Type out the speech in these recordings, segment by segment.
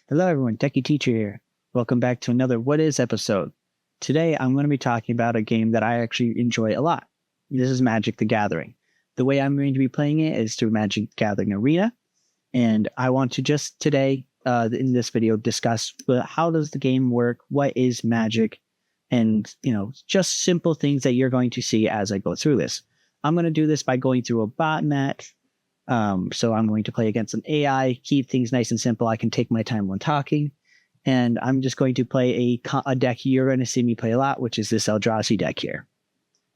Hello everyone, Techie Teacher here. Welcome back to another What Is episode. Today I'm going to be talking about a game that I actually enjoy a lot. This is Magic the Gathering. The way I'm going to be playing it is through Magic the Gathering Arena, and I want to just today, in this video, discuss how does the game work, what is Magic, and just simple things that you're going to see as I go through this. I'm going to do this by going through a bot match. So I'm going to play against an AI, keep things nice and simple. I can take my time when talking, and I'm just going to play a deck you're going to see me play a lot, which is this Eldrazi deck here.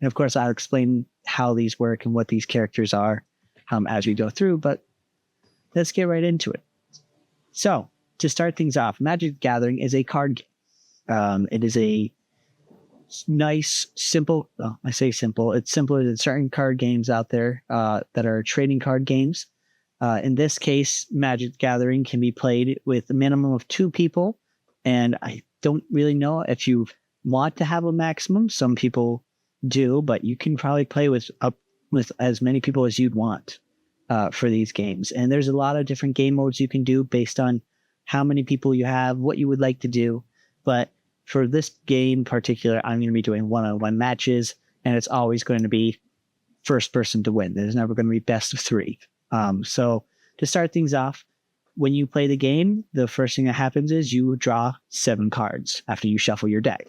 And of course, I'll explain how these work and what these characters are as we go through, but let's get right into it. So to start things off, Magic the Gathering is a card game. It is a nice, simple, well, I say simple, it's simpler than certain card games out there that are trading card games. In this case, Magic the Gathering can be played with a minimum of 2 people, and I don't really know if you want to have a maximum. Some people do, but you can probably play with as many people as you'd want for these games. And there's a lot of different game modes you can do based on how many people you have, what you would like to do, but for this game in particular, I'm going to be doing one-on-one matches, and it's always going to be first person to win. There's never going to be best of 3. So to start things off, when you play the game, the first thing that happens is you draw 7 cards after you shuffle your deck.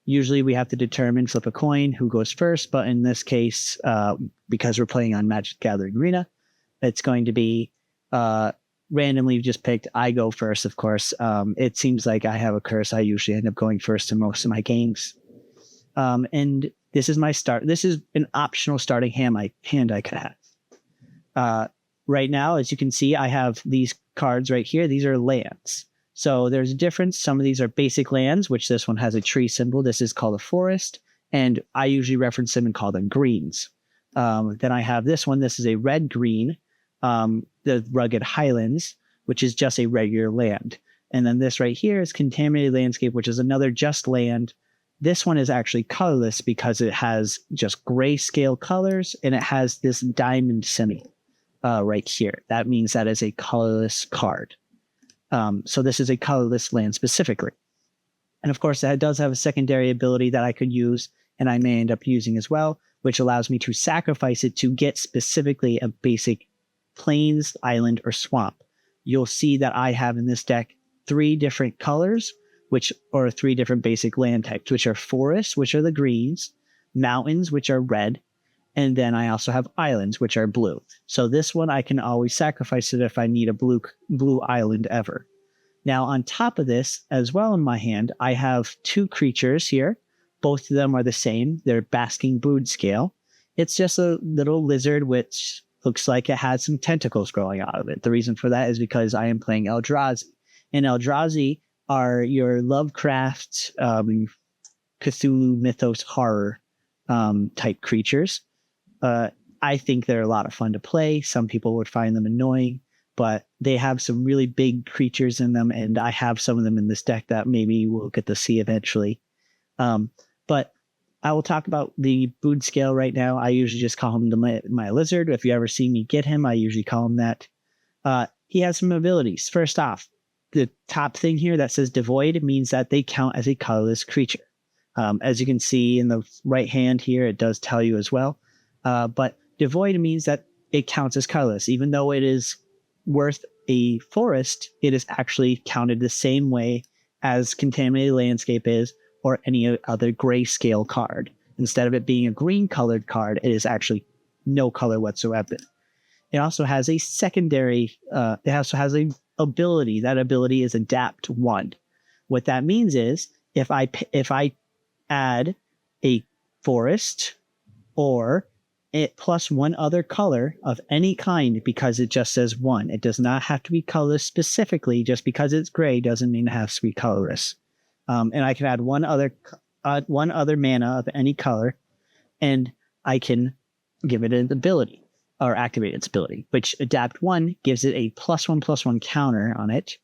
Usually we have to flip a coin, who goes first, but in this case, because we're playing on Magic the Gathering Arena, it's going to be randomly just picked. I go first, of course. It seems like I have a curse. I usually end up going first in most of my games. And this is my start. This is an optional starting hand I could have. Right now, as you can see, I have these cards right here. These are lands. So there's a difference. Some of these are basic lands, which this one has a tree symbol. This is called a forest. And I usually reference them and call them greens. Then I have this one. This is a red-green. The Rugged Highlands, which is just a regular land. And then this right here is Contaminated Landscape, which is another just land. This one is actually colorless because it has just grayscale colors, and it has this diamond symbol right here. That means that is a colorless card. So this is a colorless land specifically. And of course, that does have a secondary ability that I could use, and I may end up using as well, which allows me to sacrifice it to get specifically a basic plains, island, or swamp. You'll see that I have in this deck 3 different colors, or 3 different basic land types, which are forests, which are the greens, mountains, which are red, and then I also have islands, which are blue. So this one I can always sacrifice it if I need a blue island ever. Now on top of this, as well in my hand, I have 2 creatures here. Both of them are the same. They're Basking Brood Scale. It's just a little lizard which looks like it has some tentacles growing out of it. The reason for that is because I am playing Eldrazi. And Eldrazi are your Lovecraft, Cthulhu mythos horror type creatures. I think they're a lot of fun to play. Some people would find them annoying, but they have some really big creatures in them, and I have some of them in this deck that maybe we'll get to see eventually. But I will talk about the Brood Scale right now. I usually just call him my lizard. If you ever see me get him, I usually call him that. He has some abilities. First off, the top thing here that says Devoid means that they count as a colorless creature. As you can see in the right hand here, it does tell you as well. But Devoid means that it counts as colorless. Even though it is worth a forest, it is actually counted the same way as Contaminated Landscape is, or any other grayscale card. Instead of it being a green colored card, it is actually no color whatsoever. It also has a secondary, it also has an ability. That ability is Adapt 1. What that means is if I add a forest or it plus 1 other color of any kind, because it just says 1. It does not have to be colorless specifically. Just because it's gray doesn't mean it has to be colorless. And I can add one other mana of any color, and I can give it an ability or activate its ability, which Adapt 1 gives it a +1/+1 counter on it,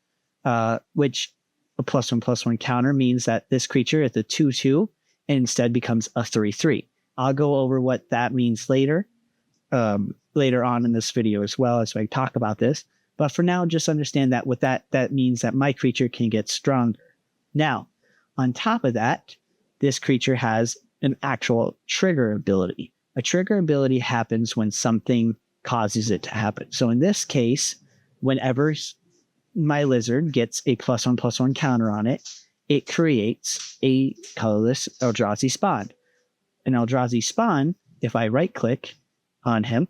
which a +1/+1 counter means that this creature is a 2/2 and instead becomes a 3/3. I'll go over what that means later. later on in this video as well as I talk about this. But for now, just understand that with that means that my creature can get stronger. Now, on top of that, this creature has an actual trigger ability. A trigger ability happens when something causes it to happen. So in this case, whenever my lizard gets a +1/+1 counter on it, it creates a colorless Eldrazi spawn. An Eldrazi spawn, if I right click on him,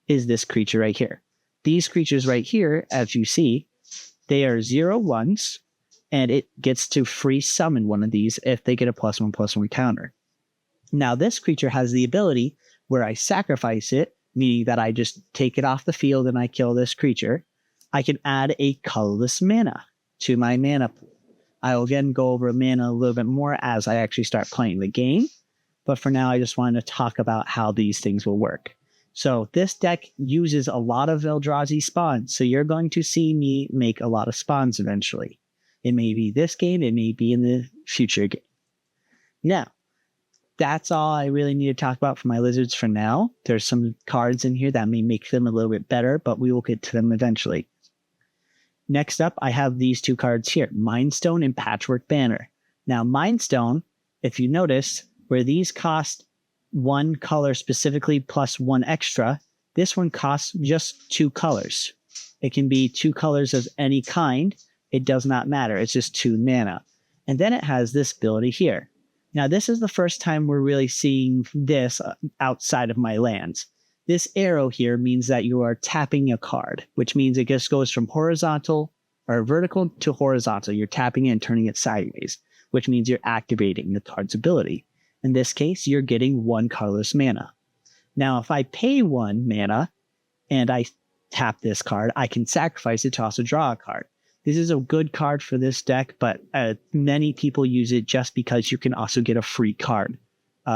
is this creature right here. These creatures right here, as you see, they are 0/1s, and it gets to free summon one of these if they get a +1/+1 counter. Now this creature has the ability where I sacrifice it, meaning that I just take it off the field and I kill this creature. I can add a colorless mana to my mana pool. I will again go over mana a little bit more as I actually start playing the game. But for now, I just wanted to talk about how these things will work. So this deck uses a lot of Eldrazi spawns. So you're going to see me make a lot of spawns eventually. It may be this game. It may be in the future game. Now, that's all I really need to talk about for my lizards for now. There's some cards in here that may make them a little bit better, but we will get to them eventually. Next up, I have these two cards here, Mind Stone and Patchwork Banner. Now, Mind Stone, if you notice, where these cost one color specifically plus one extra, this one costs just 2 colors. It can be 2 colors of any kind. It does not matter. It's just 2 mana. And then it has this ability here. Now, this is the first time we're really seeing this outside of my lands. This arrow here means that you are tapping a card, which means it just goes from horizontal or vertical to horizontal. You're tapping it and turning it sideways, which means you're activating the card's ability. In this case, you're getting 1 colorless mana. Now, if I pay 1 mana and I tap this card, I can sacrifice it to also draw a card. This is a good card for this deck, but many people use it just because you can also get a free card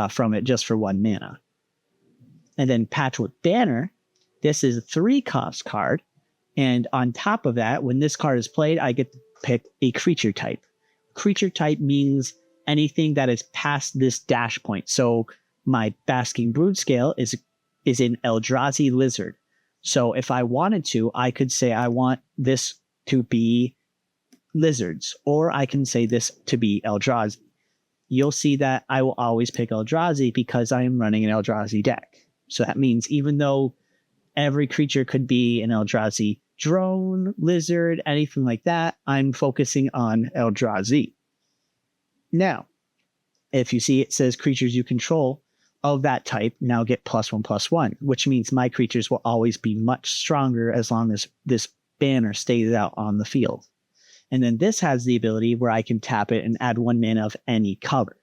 from it just for 1 mana. And then Patchwork Banner, this is a 3-cost card. And on top of that, when this card is played, I get to pick a creature type. Creature type means anything that is past this dash point. So my Basking Brood-Scale is an Eldrazi lizard. So if I wanted to, I could say I want this to be lizards, or I can say this to be Eldrazi. You'll see that I will always pick Eldrazi because I am running an Eldrazi deck. So that means even though every creature could be an Eldrazi drone, lizard, anything like that, I'm focusing on Eldrazi. Now, if you see it says creatures you control of that type now get +1/+1, which means my creatures will always be much stronger as long as this banner stays out on the field. And then this has the ability where I can tap it and add 1 mana of any color.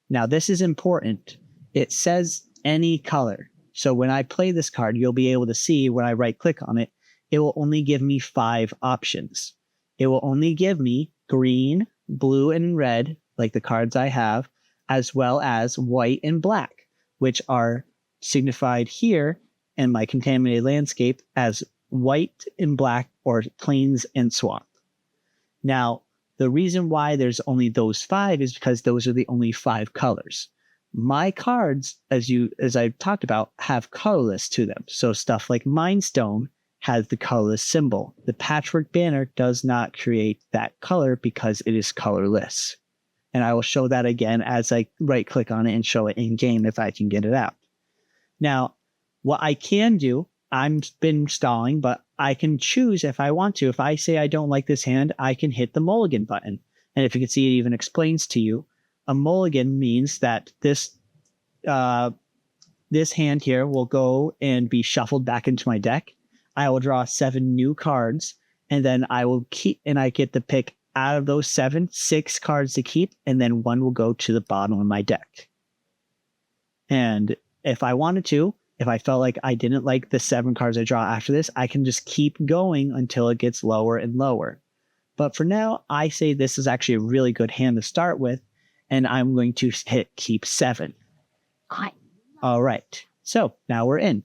Now, this is important. It says any color. So when I play this card, you'll be able to see when I right click on it, it will only give me 5 options. It will only give me green, blue, and red, like the cards I have, as well as white and black, which are signified here in my contaminated landscape as white and black or plains and swamp. Now, the reason why there's only those 5 is because those are the only 5 colors. My cards, as I talked about, have colorless to them. So stuff like Mind Stone has the colorless symbol. The Patchwork Banner does not create that color because it is colorless. And I will show that again as I right click on it and show it in game if I can get it out. Now, what I can do, I've been stalling, but I can choose if I want to. If I say I don't like this hand, I can hit the mulligan button. And if you can see, it even explains to you, a mulligan means that this hand here will go and be shuffled back into my deck. I will draw 7 new cards, and then I get to pick out of those 7, 6 cards to keep, and then 1 will go to the bottom of my deck. And if I wanted to, if I felt like I didn't like the 7 cards I draw after this, I can just keep going until it gets lower and lower. But for now, I say this is actually a really good hand to start with, and I'm going to hit keep 7. All right, so now we're in.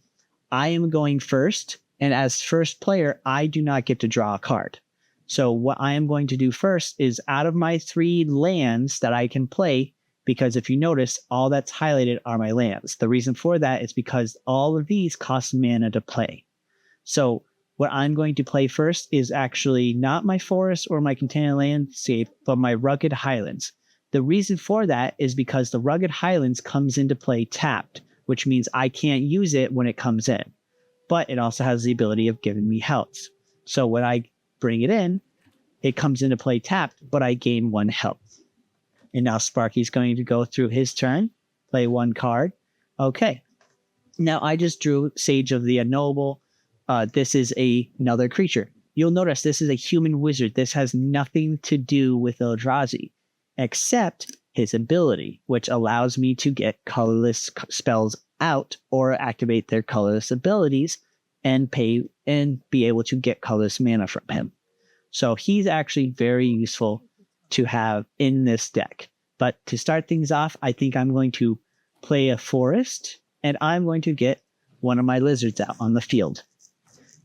I am going first, and as first player, I do not get to draw a card. So what I am going to do first is out of my 3 lands that I can play, because if you notice, all that's highlighted are my lands. The reason for that is because all of these cost mana to play. So what I'm going to play first is actually not my forest or my container landscape, but my rugged highlands. The reason for that is because the rugged highlands comes into play tapped, which means I can't use it when it comes in. But it also has the ability of giving me health. So when I bring it in, it comes into play tapped, but I gain 1 health. And now Sparky's going to go through his turn, play 1 card. Okay. Now I just drew Sage of the Unknowable. This is another creature. You'll notice this is a human wizard. This has nothing to do with Eldrazi, except his ability, which allows me to get colorless spells out or activate their colorless abilities and be able to get colorless mana from him. So he's actually very useful to have in this deck. But to start things off, I think I'm going to play a forest, and I'm going to get one of my lizards out on the field.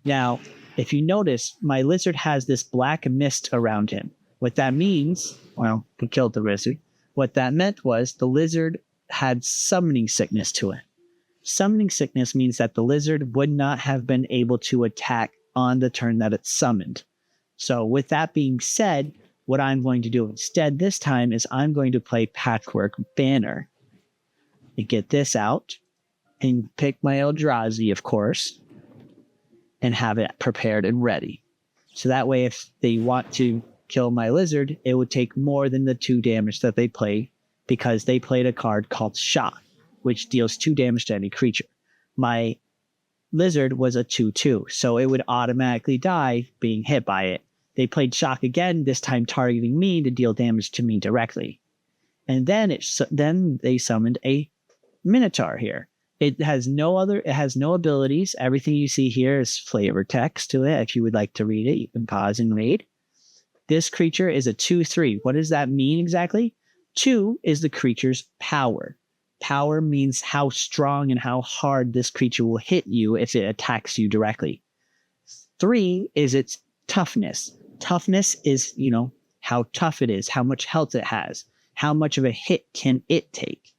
Now, if you notice, my lizard has this black mist around him. What that means, well, we killed the lizard. What that meant was the lizard had summoning sickness to it. Summoning sickness means that the lizard would not have been able to attack on the turn that it's summoned. So with that being said, what I'm going to do instead this time is I'm going to play Patchwork Banner and get this out and pick my Eldrazi, of course, and have it prepared and ready. So that way, if they want to kill my lizard, it would take more than the 2 damage that they play, because they played a card called Shock, which deals 2 damage to any creature. My lizard was a 2/2, so it would automatically die being hit by it. They played Shock again, this time targeting me to deal damage to me directly. And then they summoned a Minotaur here. It has no abilities. Everything you see here is flavor text to it. If you would like to read it, you can pause and read. This creature is a 2/3. What does that mean exactly? 2 is the creature's power. Power means how strong and how hard this creature will hit you if it attacks you directly. 3 is its toughness. Toughness is, how tough it is, how much health it has, how much of a hit can it take.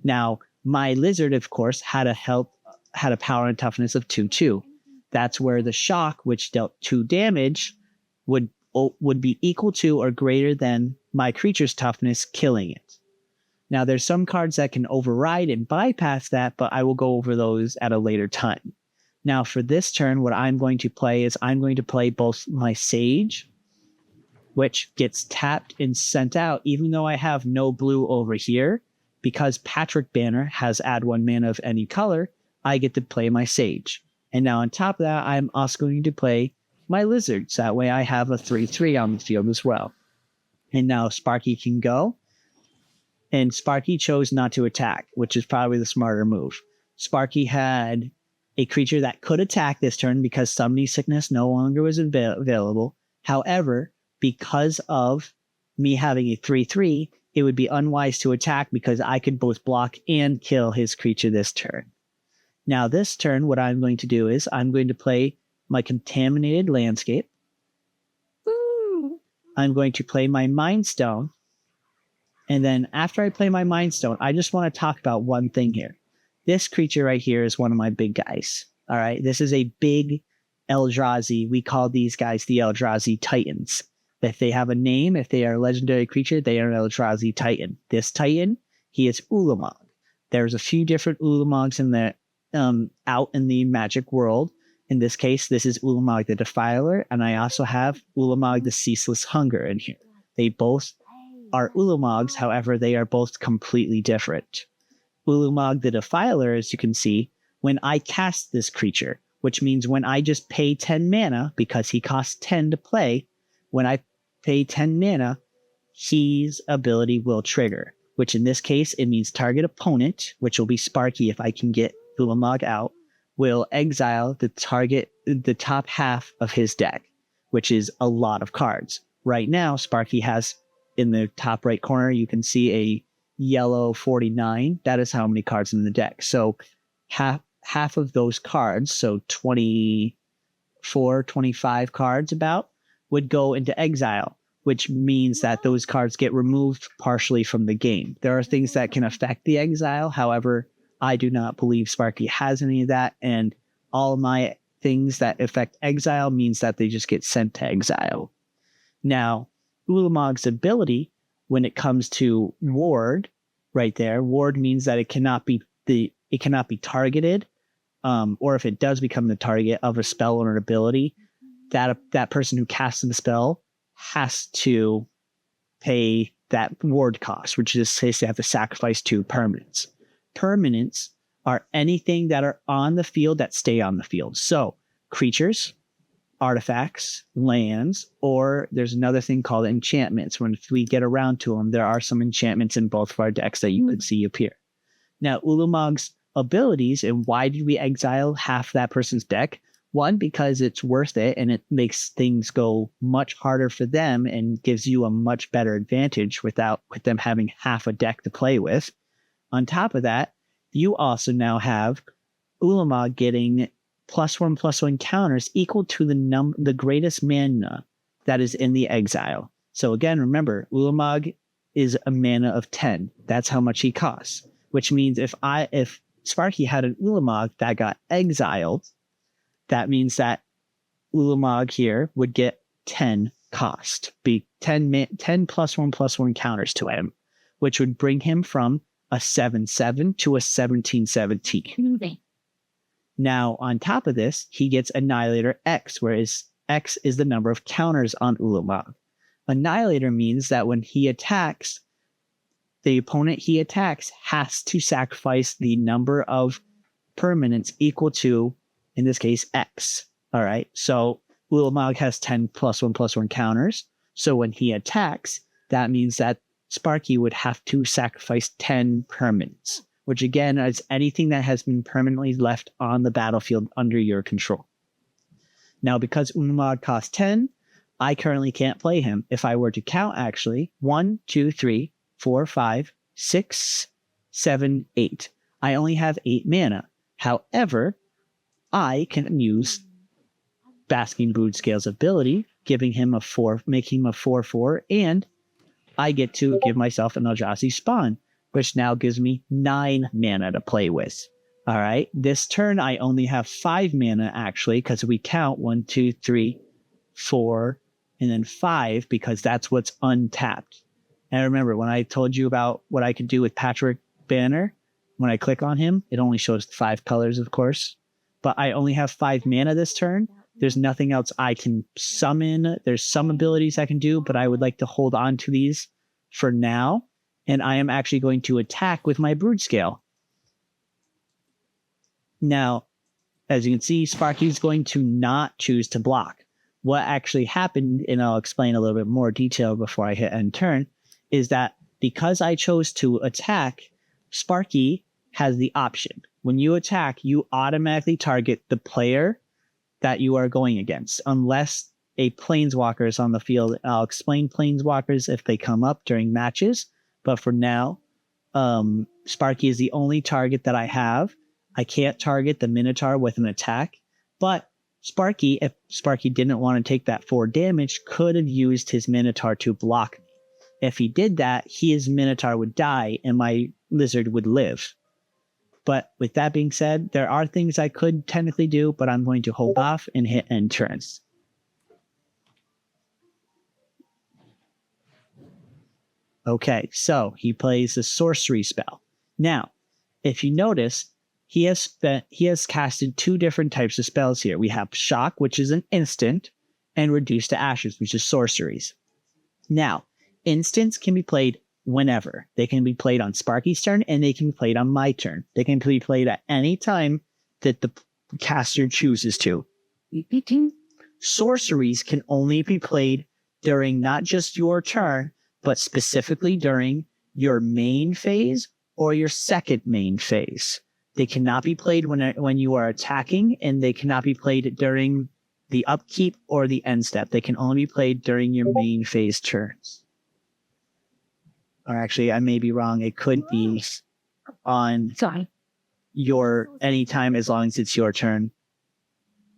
Now, my lizard, of course, had a power and toughness of 2/2. That's where the Shock, which dealt 2 damage, would be equal to or greater than my creature's toughness, killing it. Now, there's some cards that can override and bypass that, but I will go over those at a later time. Now, for this turn, what I'm going to play is I'm going to play both my Sage, which gets tapped and sent out, even though I have no blue over here. Because Patchwork Banner has add 1 mana of any color, I get to play my Sage. And now on top of that, I'm also going to play my Lizards. That way I have a 3/3 on the field as well. And now Sparky can go. And Sparky chose not to attack, which is probably the smarter move. Sparky had a creature that could attack this turn because Summoning Sickness no longer was available. However, because of me having a 3/3, it would be unwise to attack because I could both block and kill his creature this turn. Now this turn, what I'm going to do is I'm going to play my Contaminated Landscape. I'm going to play my Mind Stone. And then after I play my Mind Stone, I just want to talk about one thing here. This creature right here is one of my big guys. All right, this is a big Eldrazi. We call these guys the Eldrazi Titans. If they have a name, if they are a legendary creature, they are an Eldrazi Titan. This Titan, he is Ulamog. There's a few different Ulamogs in the out in the Magic world. In this case, this is Ulamog the Defiler, and I also have Ulamog the Ceaseless Hunger in here. They both are Ulamogs, however, they are both completely different. Ulamog the Defiler, as you can see, when I cast this creature, which means when I just pay 10 mana, because he costs 10 to play, when I pay 10 mana, his ability will trigger, which in this case, it means target opponent, which will be Sparky if I can get Ulamog out, will exile the top half of his deck, which is a lot of cards. Right now, Sparky has, in the top right corner, you can see a yellow 49. That is how many cards in the deck. So half of those cards, so 24, 25 cards about, would go into exile. which means that those cards get removed partially from the game. There are things that can affect the exile. However, I do not believe Sparky has any of that, and all of my things that affect exile means that they just get sent to exile. Now, Ulamog's ability, when it comes to ward, right there, ward means that it cannot be targeted, or if it does become the target of a spell or an ability, that person who casts the spell has to pay that ward cost, which is they have to sacrifice 2 permanents. Permanents are anything that are on the field that stay on the field. So creatures, artifacts, lands, or there's another thing called enchantments. When we get around to them, there are some enchantments in both of our decks that you can see appear. Now, Ulamog's abilities, and why did we exile half that person's deck? One, because it's worth it and it makes things go much harder for them and gives you a much better advantage with them having half a deck to play with. On top of that, you also now have Ulamog getting +1/+1 counters equal to the greatest mana that is in the exile. So again, remember, Ulamog is a mana of 10. That's how much he costs. Which means if Sparky had an Ulamog that got exiled, that means that Ulamog here would get 10 cost, be 10 +1/+1 counters to him, which would bring him from a 7/7 to a 17/17. Now, on top of this, he gets Annihilator X, whereas X is the number of counters on Ulamog. Annihilator means that when he attacks, the opponent he attacks has to sacrifice the number of permanents equal to, in this case, X. All right. So Ulamog has 10 +1/+1 counters. So when he attacks, that means that Sparky would have to sacrifice 10 permanents, which again is anything that has been permanently left on the battlefield under your control. Now, because Ulamog costs 10, I currently can't play him. If I were to count, actually, 1, 2, 3, 4, 5, 6, 7, 8. I only have 8 mana. However, I can use Basking Broodskale's ability, giving him a 4, making him a 4/4, and I get to give myself an Eldrazi Spawn, which now gives me 9 mana to play with. All right, this turn I only have 5 mana actually, because we count 1, 2, 3, 4, and then 5, because that's what's untapped. And remember, when I told you about what I could do with Patchwork Banner, when I click on him, it only shows 5 colors, of course. But I only have 5 mana this turn. There's nothing else I can summon. There's some abilities I can do, but I would like to hold on to these for now. And I am actually going to attack with my Broodskale. Now, as you can see, Sparky's going to not choose to block. What actually happened, and I'll explain a little bit more detail before I hit end turn, is that because I chose to attack, Sparky has the option. When you attack, you automatically target the player that you are going against, unless a Planeswalker is on the field. I'll explain Planeswalkers if they come up during matches, but for now, Sparky is the only target that I have. I can't target the Minotaur with an attack, but Sparky, if Sparky didn't want to take that 4 damage, could have used his Minotaur to block me. If he did that, his Minotaur would die and my Lizard would live. But with that being said, there are things I could technically do, but I'm going to hold off and hit end turns. Okay, so he plays the sorcery spell. Now, if you notice, he has casted 2 different types of spells here. We have Shock, which is an instant, and Reduce to Ashes, which is sorceries. Now, instants can be played whenever. They can be played on Sparky's turn, and they can be played on my turn. They can be played at any time that the caster chooses to. Sorceries can only be played during not just your turn, but specifically during your main phase or your second main phase. They cannot be played when you are attacking, and they cannot be played during the upkeep or the end step. They can only be played during your main phase turns. Or actually, I may be wrong. It could be on your anytime as long as it's your turn.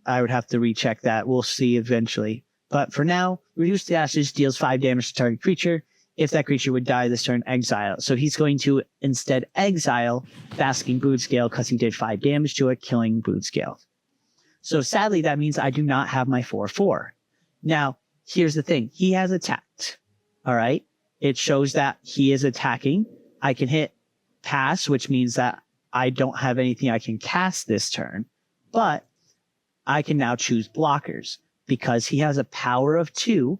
I would have to recheck that. We'll see eventually. But for now, reduce the ashes deals 5 damage to target creature. If that creature would die this turn, exile. So he's going to instead exile Basking Bootscale because he did 5 damage to it, killing Bootscale. So sadly, that means I do not have my 4/4. Now, here's the thing. He has attacked. All right? It shows that he is attacking. I can hit pass, which means that I don't have anything I can cast this turn. But I can now choose blockers. Because he has a power of 2,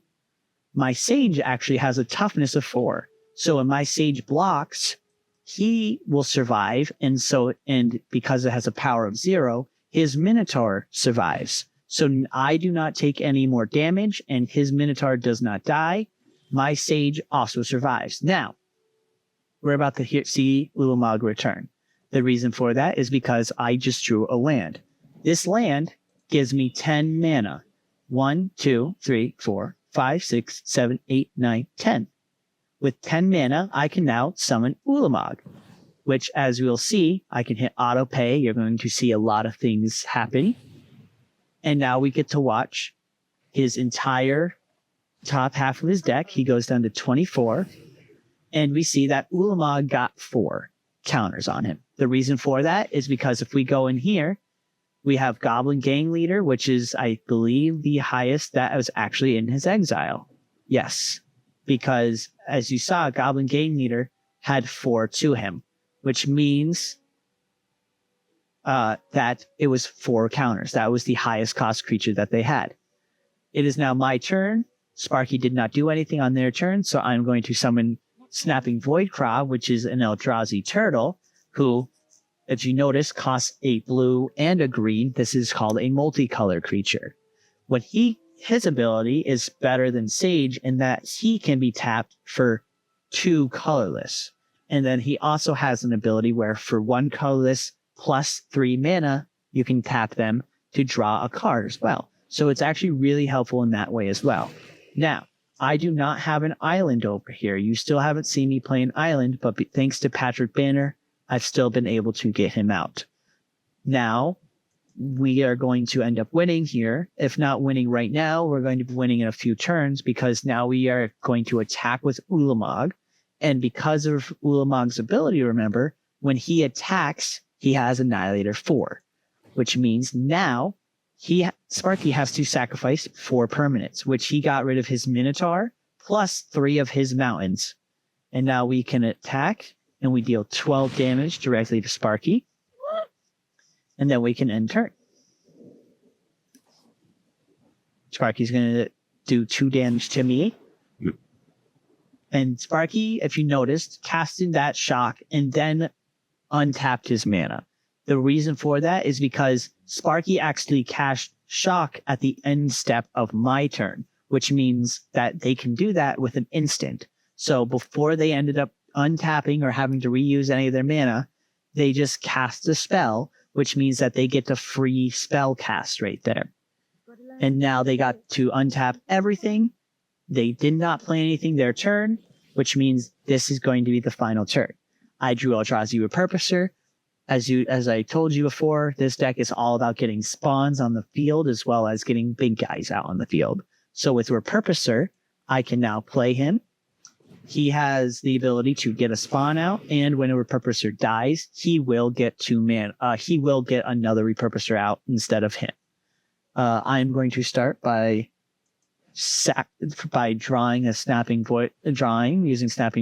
my Sage actually has a toughness of 4. So when my Sage blocks, he will survive. And because it has a power of 0, his Minotaur survives. So I do not take any more damage, and his Minotaur does not die. My Sage also survives. Now, we're about to see Ulamog return. The reason for that is because I just drew a land. This land gives me 10 mana. 1, 2, 3, 4, 5, 6, 7, 8, 9, 10. With 10 mana, I can now summon Ulamog, which, as we'll see, I can hit auto pay. You're going to see a lot of things happening. And now we get to watch his entire top half of his deck. He goes down to 24. And we see that Ulamog got 4 counters on him. The reason for that is because if we go in here, we have Goblin Gang Leader, which is, I believe, the highest that was actually in his exile. Yes, because as you saw, Goblin Gang Leader had 4 to him, which means that it was 4 counters. That was the highest cost creature that they had. It is now my turn. Sparky did not do anything on their turn, so I'm going to summon Snapping Voidcraw, which is an Eldrazi turtle, who, if you notice, costs a blue and a green. This is called a multicolor creature. His ability is better than Sage in that he can be tapped for 2 colorless. And then he also has an ability where for 1 colorless plus 3 mana, you can tap them to draw a card as well. So it's actually really helpful in that way as well. Now, I do not have an island over here. You still haven't seen me play an island, but thanks to Patrick Banner, I've still been able to get him out. Now, we are going to end up winning here. If not winning right now, we're going to be winning in a few turns because now we are going to attack with Ulamog. And because of Ulamog's ability, remember, when he attacks, he has Annihilator 4, which means now Sparky has to sacrifice 4 permanents, which he got rid of his Minotaur plus 3 of his mountains. And now we can attack. And we deal 12 damage directly to Sparky. And then we can end turn. Sparky's going to do 2 damage to me. And Sparky, if you noticed, casted that shock and then untapped his mana. The reason for that is because Sparky actually cast shock at the end step of my turn, which means that they can do that with an instant. So before they ended up untapping or having to reuse any of their mana, they just cast a spell, which means that they get the free spell cast right there. And now they got to untap everything. They did not play anything their turn, which means this is going to be the final turn. I drew Eldrazi Repurposer. As I told you before, this deck is all about getting spawns on the field as well as getting big guys out on the field. So with Repurposer, I can now play him. He has the ability to get a spawn out, and when a Repurposer dies, he will get 2 mana. He will get another Repurposer out instead of him. I'm going to start by drawing using Snapping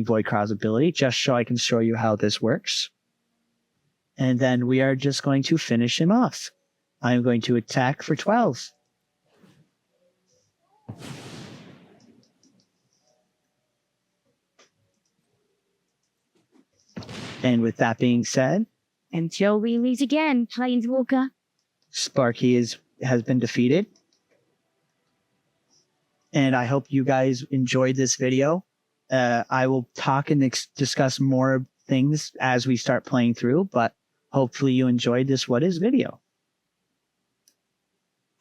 Voidcraw's ability, just so I can show you how this works. And then we are just going to finish him off. I'm going to attack for 12. And with that being said, until we meet again, Planeswalker, Sparky has been defeated. And I hope you guys enjoyed this video. I will talk and discuss more things as we start playing through, but hopefully you enjoyed this What Is video.